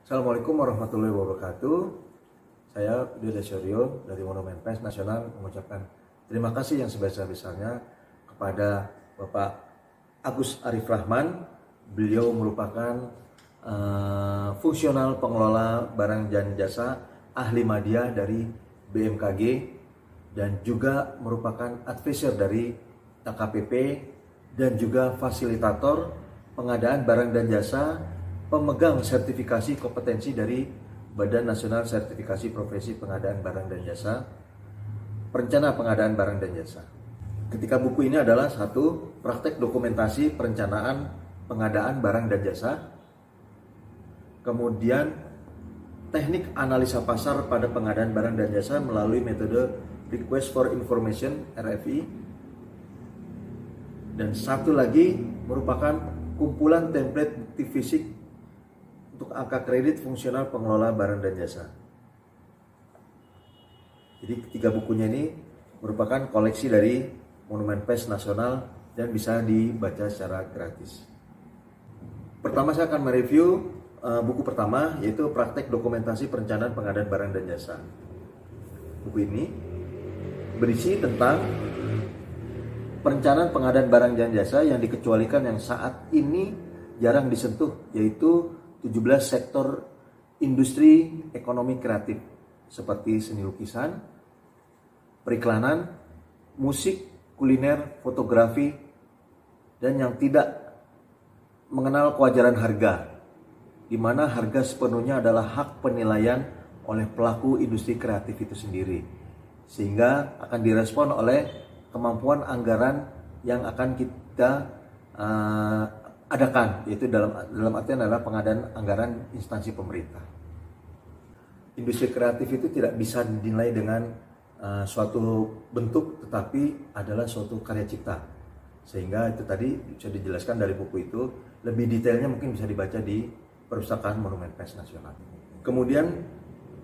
Assalamualaikum warahmatullahi wabarakatuh. Saya Budi Desyoryo dari Monumen Pers Nasional mengucapkan terima kasih yang sebesar-besarnya kepada Bapak Agus Arif Rahman. Beliau merupakan fungsional pengelola barang dan jasa ahli media dari BMKG dan juga merupakan advisor dari LKPP dan juga fasilitator pengadaan barang dan jasa, pemegang sertifikasi kompetensi dari Badan Nasional Sertifikasi Profesi Pengadaan Barang dan Jasa, perencana pengadaan barang dan jasa. Ketika buku ini adalah satu praktek dokumentasi perencanaan pengadaan barang dan jasa, kemudian teknik analisa pasar pada pengadaan barang dan jasa melalui metode Request for Information (RFI), dan satu lagi merupakan kumpulan template bukti fisik untuk angka kredit fungsional pengelola barang dan jasa. Jadi ketiga bukunya ini merupakan koleksi dari Monumen Pers Nasional dan bisa dibaca secara gratis. Pertama saya akan mereview buku pertama, yaitu Praktek Dokumentasi Perencanaan Pengadaan Barang dan Jasa. Buku ini berisi tentang perencanaan pengadaan barang dan jasa yang dikecualikan yang saat ini jarang disentuh, yaitu 17 sektor industri ekonomi kreatif seperti seni lukisan, periklanan, musik, kuliner, fotografi, dan yang tidak mengenal kewajaran harga, di mana harga sepenuhnya adalah hak penilaian oleh pelaku industri kreatif itu sendiri, sehingga akan direspon oleh kemampuan anggaran yang akan kita adakan, yaitu dalam artian adalah pengadaan anggaran instansi pemerintah. Industri kreatif itu tidak bisa dinilai dengan suatu bentuk, tetapi adalah suatu karya cipta. Sehingga itu tadi bisa dijelaskan dari buku itu, lebih detailnya mungkin bisa dibaca di Perpustakaan Monumen Pers Nasional. Kemudian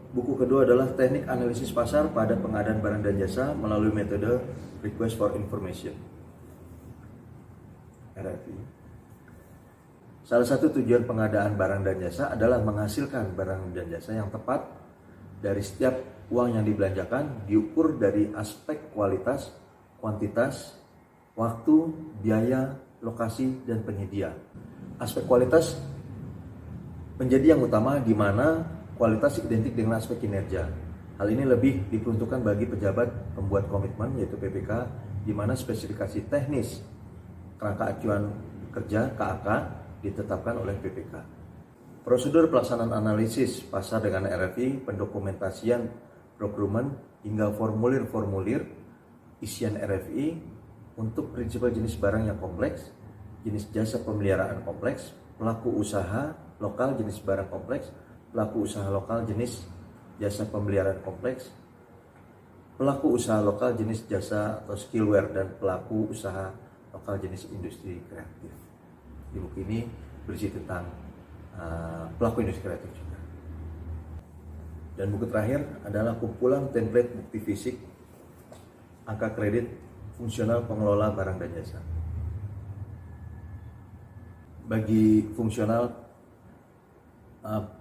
buku kedua adalah Teknik Analisis Pasar pada Pengadaan Barang dan Jasa melalui metode Request for Information (RFI). Salah satu tujuan pengadaan barang dan jasa adalah menghasilkan barang dan jasa yang tepat dari setiap uang yang dibelanjakan, diukur dari aspek kualitas, kuantitas, waktu, biaya, lokasi, dan penyedia. Aspek kualitas menjadi yang utama, di mana kualitas identik dengan aspek kinerja. Hal ini lebih diperuntukkan bagi pejabat pembuat komitmen, yaitu PPK, di mana spesifikasi teknis kerangka acuan kerja (KAK) ditetapkan oleh PPK. Prosedur pelaksanaan analisis pasar dengan RFI, pendokumentasian procurement, hingga formulir-formulir isian RFI untuk prinsip jenis barang yang kompleks, jenis jasa pemeliharaan kompleks, pelaku usaha lokal jenis barang kompleks, pelaku usaha lokal jenis jasa pemeliharaan kompleks, pelaku usaha lokal jenis jasa atau skillware, dan pelaku usaha lokal jenis industri kreatif. Di buku ini berisi tentang pelaku industri kreatif juga. Dan buku terakhir adalah kumpulan template bukti fisik angka kredit fungsional pengelola barang dan jasa. Bagi fungsional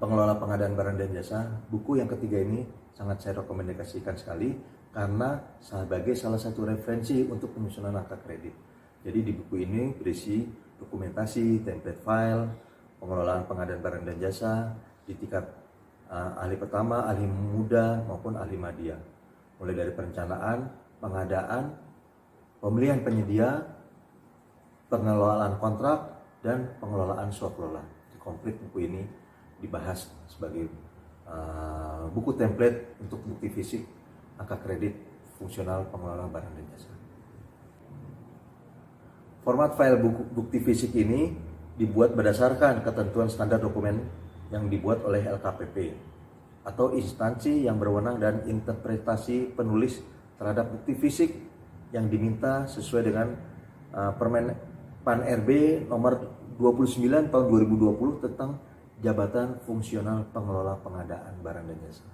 pengelola pengadaan barang dan jasa, buku yang ketiga ini sangat saya rekomendasikan sekali karena sebagai salah satu referensi untuk penyusunan angka kredit. Jadi di buku ini berisi dokumentasi, template file, pengelolaan pengadaan barang dan jasa di tingkat ahli pertama, ahli muda, maupun ahli media. Mulai dari perencanaan, pengadaan, pemilihan penyedia, pengelolaan kontrak, dan pengelolaan swasembada. Komplit buku ini dibahas sebagai buku template untuk bukti fisik angka kredit fungsional pengelola barang dan jasa. Format file bukti fisik ini dibuat berdasarkan ketentuan standar dokumen yang dibuat oleh LKPP atau instansi yang berwenang, dan interpretasi penulis terhadap bukti fisik yang diminta sesuai dengan Permen Pan RB nomor 29 tahun 2020 tentang jabatan fungsional pengelola pengadaan barang dan jasa.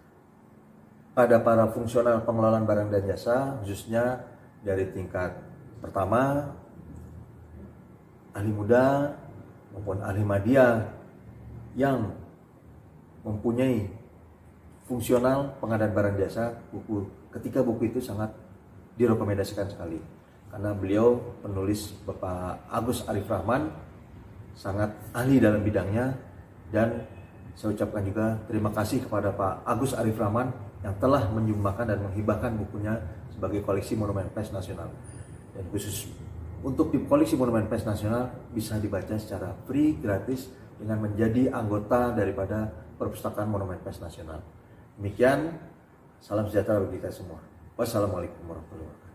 Pada para fungsional pengelolaan barang dan jasa, khususnya dari tingkat pertama, ahli muda maupun ahli media yang mempunyai fungsional pengadaan barang jasa buku. Ketika buku itu sangat direkomendasikan sekali karena beliau penulis Bapak Agus Arif Rahman sangat ahli dalam bidangnya, dan saya ucapkan juga terima kasih kepada Pak Agus Arif Rahman yang telah menyumbangkan dan menghibahkan bukunya sebagai koleksi Monumen Pers Nasional. Dan khusus untuk di koleksi Monumen Pers Nasional bisa dibaca secara free, gratis dengan menjadi anggota daripada Perpustakaan Monumen Pers Nasional. Demikian, salam sejahtera bagi kita semua. Wassalamualaikum warahmatullahi wabarakatuh.